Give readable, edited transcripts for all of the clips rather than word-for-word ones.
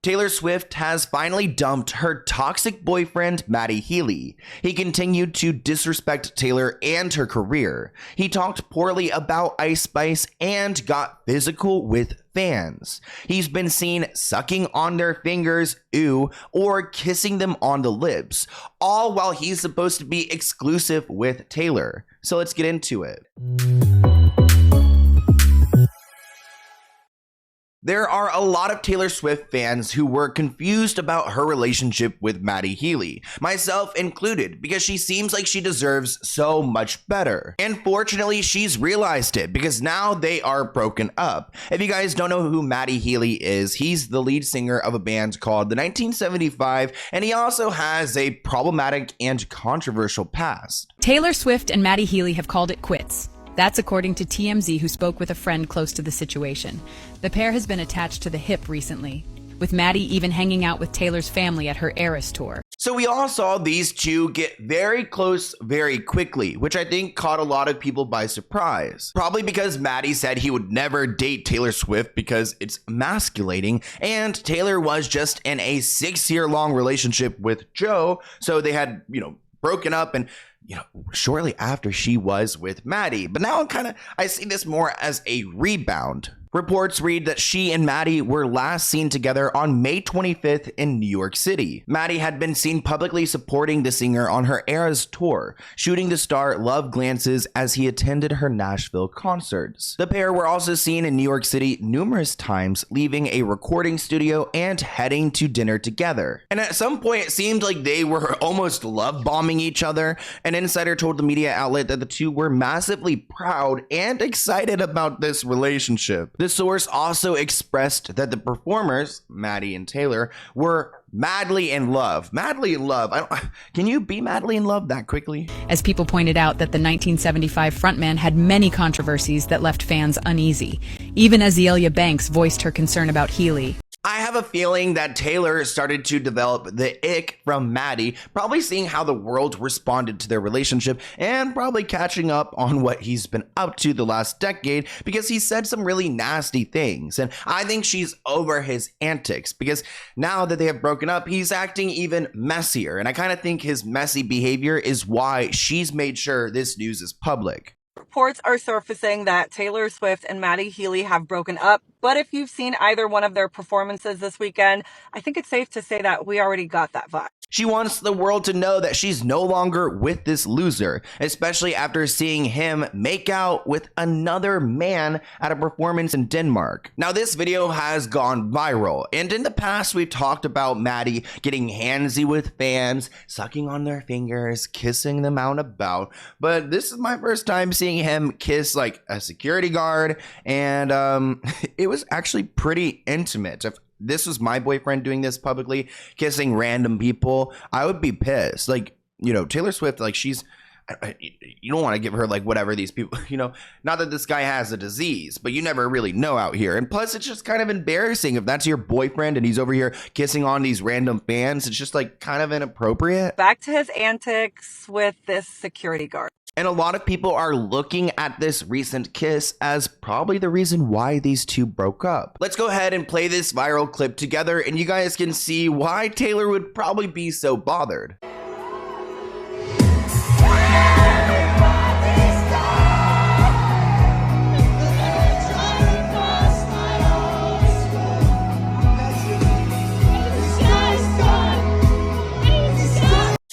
Taylor Swift has finally dumped her toxic boyfriend, Matty Healy. He continued to disrespect Taylor and her career. He talked poorly about Ice Spice and got physical with fans. He's been seen sucking on their fingers, or kissing them on the lips, all while he's supposed to be exclusive with Taylor. So let's get into it. There are a lot of Taylor Swift fans who were confused about her relationship with Matty Healy, myself included, because she seems like she deserves so much better. And fortunately, she's realized it because now they are broken up. If you guys don't know who Matty Healy is, he's the lead singer of a band called the 1975, and he also has a problematic and controversial past. Taylor Swift and Matty Healy have called it quits. That's according to TMZ, who spoke with a friend close to the situation. The pair has been attached to the hip recently, with Matty even hanging out with Taylor's family at her Eras tour. So we all saw these two get very close very quickly, which I think caught a lot of people by surprise. Probably because Matty said he would never date Taylor Swift because it's emasculating, and Taylor was just in a 6-year-long relationship with Joe, so they had, broken up and shortly after she was with Matty. But now I see this more as a rebound. Reports read that she and Matty were last seen together on May 25th in New York City. Matty had been seen publicly supporting the singer on her Eras tour, shooting the star love glances as he attended her Nashville concerts. The pair were also seen in New York City numerous times, leaving a recording studio and heading to dinner together. And at some point, it seemed like they were almost love bombing each other. An insider told the media outlet that the two were massively proud and excited about this relationship. The source also expressed that the performers, Matty and Taylor, were madly in love. Madly in love. Can you be madly in love that quickly? As people pointed out that the 1975 frontman had many controversies that left fans uneasy, even Azealia Banks voiced her concern about Healy. I have a feeling that Taylor started to develop the ick from Matty, probably seeing how the world responded to their relationship and probably catching up on what he's been up to the last decade because he said some really nasty things. And I think she's over his antics because now that they have broken up, he's acting even messier. And I kind of think his messy behavior is why she's made sure this news is public. Reports are surfacing that Taylor Swift and Matty Healy have broken up, but if you've seen either one of their performances this weekend, I think it's safe to say that we already got that vibe. She wants the world to know that she's no longer with this loser, especially after seeing him make out with another man at a performance in Denmark. Now, this video has gone viral, and in the past, we've talked about Matty getting handsy with fans, sucking on their fingers, kissing them out and about, but this is my first time seeing him kiss like a security guard, and it was actually pretty intimate. If this was my boyfriend doing this publicly, kissing random people, I would be pissed. Like, Taylor Swift, like you don't want to give her like whatever these people, not that this guy has a disease, but you never really know out here. And plus, it's just kind of embarrassing if that's your boyfriend and he's over here kissing on these random fans. It's just like kind of inappropriate. Back to his antics with this security guard. And a lot of people are looking at this recent kiss as probably the reason why these two broke up. Let's go ahead and play this viral clip together and you guys can see why Taylor would probably be so bothered.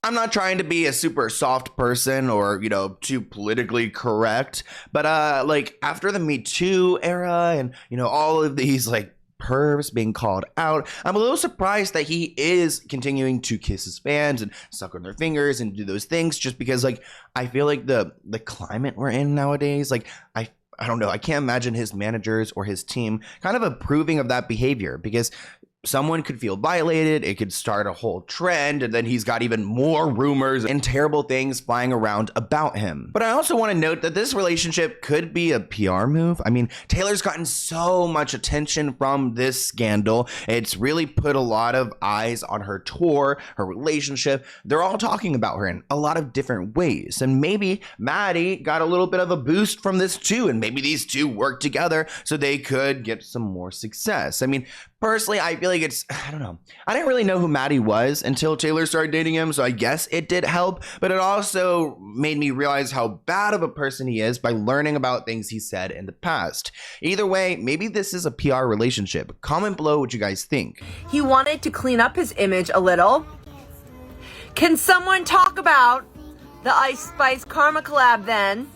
I'm not trying to be a super soft person or, too politically correct, but like after the Me Too era and, all of these like pervs being called out, I'm a little surprised that he is continuing to kiss his fans and suck on their fingers and do those things just because like I feel like the climate we're in nowadays, like I don't know, I can't imagine his managers or his team kind of approving of that behavior because someone could feel violated, it could start a whole trend, and then he's got even more rumors and terrible things flying around about him. But I also want to note that this relationship could be a PR move. I mean, Taylor's gotten so much attention from this scandal. It's really put a lot of eyes on her tour, her relationship. They're all talking about her in a lot of different ways. And maybe Matty got a little bit of a boost from this too, and maybe these two work together so they could get some more success. I mean, Personally, I feel like I don't know. I didn't really know who Matty was until Taylor started dating him, so I guess it did help, but it also made me realize how bad of a person he is by learning about things he said in the past. Either way, maybe this is a PR relationship. Comment below what you guys think. He wanted to clean up his image a little. Can someone talk about the Ice Spice Karma collab then?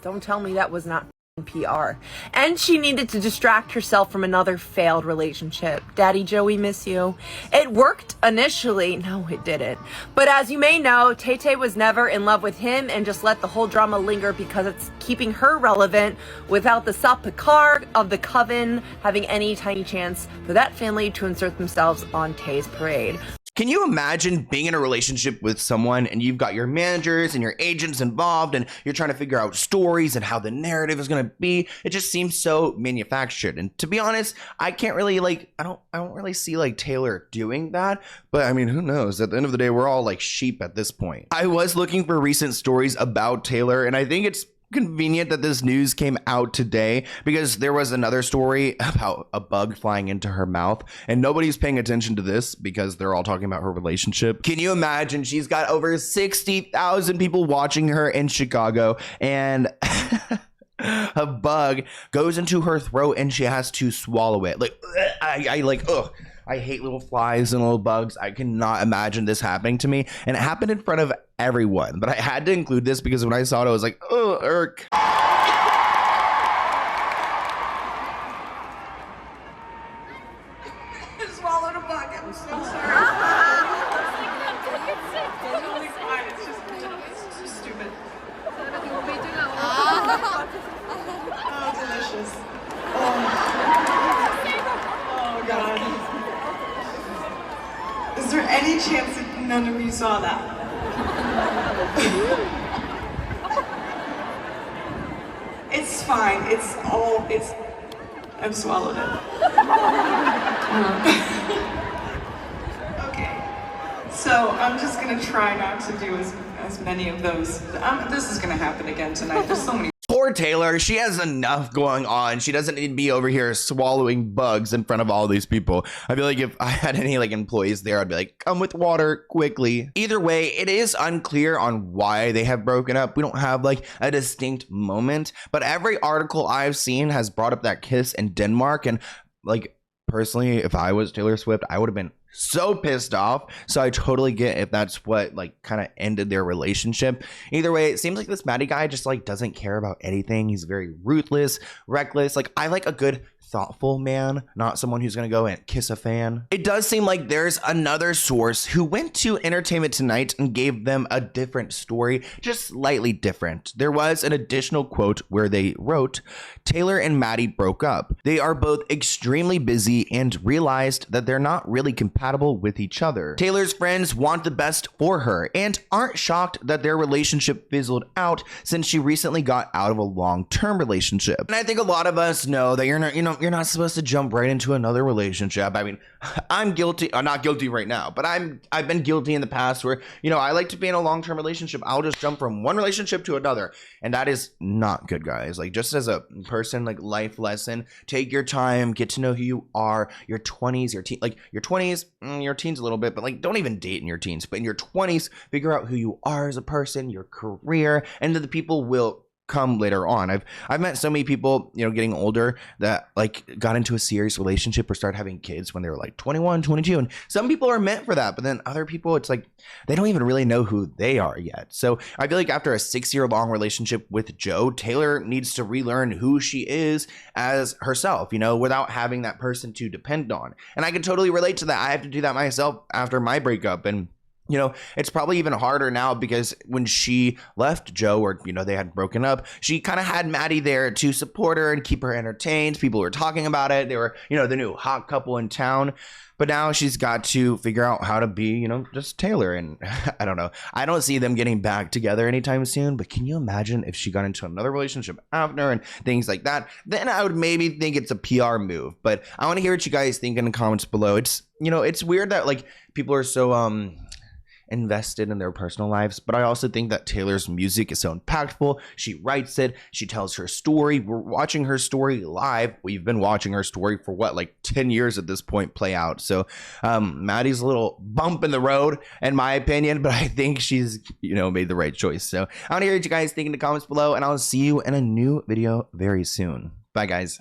Don't tell me that was not PR. And she needed to distract herself from another failed relationship. Daddy Joe, we miss you. It worked initially. No, it didn't. But as you may know, Tay-Tay was never in love with him and just let the whole drama linger because it's keeping her relevant without the Picard of the coven having any tiny chance for that family to insert themselves on Tay's parade. Can you imagine being in a relationship with someone and you've got your managers and your agents involved and you're trying to figure out stories and how the narrative is going to be? It just seems so manufactured. And to be honest, I can't really I don't really see Taylor doing that. But I mean, who knows? At the end of the day, we're all like sheep at this point. I was looking for recent stories about Taylor, and I think it's convenient that this news came out today because there was another story about a bug flying into her mouth, and nobody's paying attention to this because they're all talking about her relationship. Can you imagine? She's got over 60,000 people watching her in Chicago, and a bug goes into her throat and she has to swallow it. I hate little flies and little bugs. I cannot imagine this happening to me. And it happened in front of everyone. But I had to include this because when I saw it, I was like, oh, irk. I swallowed a bug. I'm so sorry. It's totally fine. It's just stupid. Oh, delicious. Oh, God. Is there any chance that none of you saw that? It's fine. I've swallowed it. Okay. So I'm just gonna try not to do as many of those. This is gonna happen again tonight. There's so many. Poor Taylor, she has enough going on. She doesn't need to be over here swallowing bugs in front of all these people. I feel like if I had any employees there, I'd be like, come with water quickly. Either way, it is unclear on why they have broken up. We don't have a distinct moment, but every article I've seen has brought up that kiss in Denmark. And personally, if I was Taylor Swift, I would have been so pissed off. So I totally get if that's what kind of ended their relationship. Either way, it seems like this Matty guy just doesn't care about anything. He's very ruthless, reckless. I like a good thoughtful man, not someone who's gonna go and kiss a fan. It does seem like there's another source who went to Entertainment Tonight and gave them a different story, just slightly different. There was an additional quote where they wrote, Taylor and Matty broke up. They are both extremely busy and realized that they're not really compatible with each other. Taylor's friends want the best for her and aren't shocked that their relationship fizzled out since she recently got out of a long-term relationship. And I think a lot of us know that you're not supposed to jump right into another relationship. I mean, I'm guilty. I'm not guilty right now, but I've been guilty in the past where, I like to be in a long-term relationship. I'll just jump from one relationship to another. And that is not good, guys. Just as a person, life lesson, take your time, get to know who you are, your 20s, your teens a little bit, but don't even date in your teens, but in your 20s, figure out who you are as a person, your career, and the people will come later on. I've met so many people, getting older that got into a serious relationship or started having kids when they were 21, 22. And some people are meant for that, but then other people, it's they don't even really know who they are yet. So I feel after a 6-year-long relationship with Joe, Taylor needs to relearn who she is as herself, without having that person to depend on. And I can totally relate to that. I have to do that myself after my breakup. And it's probably even harder now because when she left Joe, or, they had broken up, she kind of had Matty there to support her and keep her entertained. People were talking about it. They were, the new hot couple in town. But now she's got to figure out how to be, just Taylor. And I don't know. I don't see them getting back together anytime soon. But can you imagine if she got into another relationship after and things like that? Then I would maybe think it's a PR move. But I want to hear what you guys think in the comments below. It's, it's weird that people are so, invested in their personal lives, but I also think that Taylor's music is so impactful. She writes it, she tells her story. We're watching her story live. We've been watching her story for what, like 10 years at this point play out. So Maddie's a little bump in the road in my opinion, but I think she's, made the right choice. So I want to hear what you guys think in the comments below, and I'll see you in a new video very soon. Bye guys.